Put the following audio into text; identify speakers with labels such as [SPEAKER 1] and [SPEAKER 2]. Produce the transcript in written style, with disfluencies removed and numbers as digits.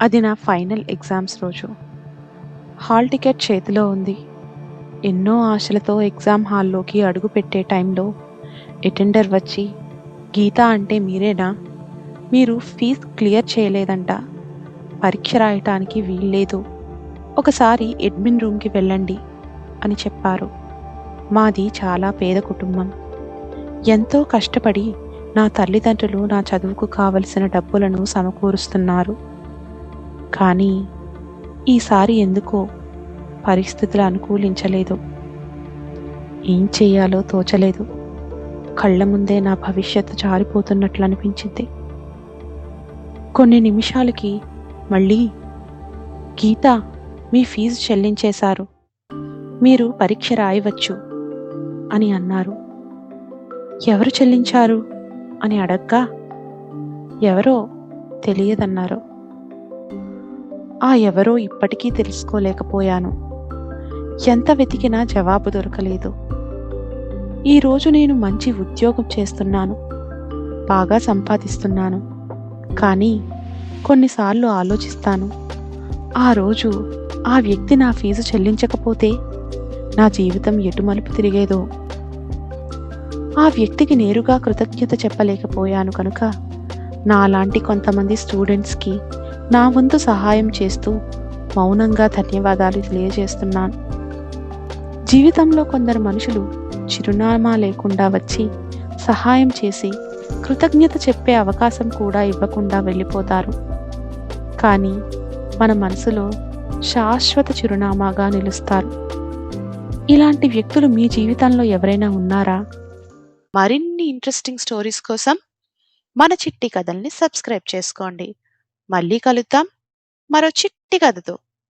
[SPEAKER 1] అది నా final exams రోజు. హాల్ టికెట్ చేతిలో ఉంది. ఎన్నో ఆశలతో ఎగ్జామ్ హాల్లోకి అడుగు పెట్టే టైంలో అటెండర్ వచ్చి, గీత అంటే మీరేనా? మీరు ఫీజు క్లియర్ చేయలేదంట. పరీక్ష రాయటానికి వీల్లేదు. ఒకసారి అడ్మిన్ రూమ్కి వెళ్ళండి అని చెప్పారు. మాది చాలా పేద కుటుంబం. ఎంతో కష్టపడి నా తల్లిదండ్రులు నా చదువుకు కావలసిన డబ్బులను సమకూరుస్తున్నారు. కానీ ఈసారి ఎందుకో పరిస్థితులు అనుకూలించలేదు. ఏం చెయ్యాలో తోచలేదు. కళ్ళ ముందే నా భవిష్యత్తు జారిపోతున్నట్లు అనిపించింది. కొన్ని నిమిషాలకి మళ్ళీ, గీత, మీ ఫీజు చెల్లించేశారు, మీరు పరీక్ష రాయవచ్చు అని అన్నారు. ఎవరు చెల్లించారు అని అడగ్గా, ఎవరో తెలియదన్నారు. ఆ ఎవరో ఇప్పటికీ తెలుసుకోలేకపోయాను. ఎంత వెతికినా జవాబు దొరకలేదు. ఈరోజు నేను మంచి ఉద్యోగం చేస్తున్నాను, బాగా సంపాదిస్తున్నాను. కానీ కొన్నిసార్లు ఆలోచిస్తాను, ఆ రోజు ఆ వ్యక్తి నా ఫీజు చెల్లించకపోతే నా జీవితం ఎటు మలుపు తిరిగేదో. ఆ వ్యక్తికి నేరుగా కృతజ్ఞత చెప్పలేకపోయాను కనుక నాలాంటి కొంతమంది స్టూడెంట్స్కి నా వంతు సహాయం చేస్తూ మౌనంగా ధన్యవాదాలు తెలియజేస్తున్నాను. జీవితంలో కొందరు మనుషులు చిరునామా లేకుండా వచ్చి సహాయం చేసి కృతజ్ఞత చెప్పే అవకాశం కూడా ఇవ్వకుండా వెళ్ళిపోతారు. కానీ మన మనసులో శాశ్వత చిరునామాగా నిలుస్తారు. ఇలాంటి వ్యక్తులు మీ జీవితంలో ఎవరైనా ఉన్నారా? మరిన్ని ఇంట్రెస్టింగ్ స్టోరీస్ కోసం మన చిట్టి కథల్ని సబ్స్క్రైబ్ చేసుకోండి. మళ్ళీ కలుద్దాం మరో చిట్టి కథతో.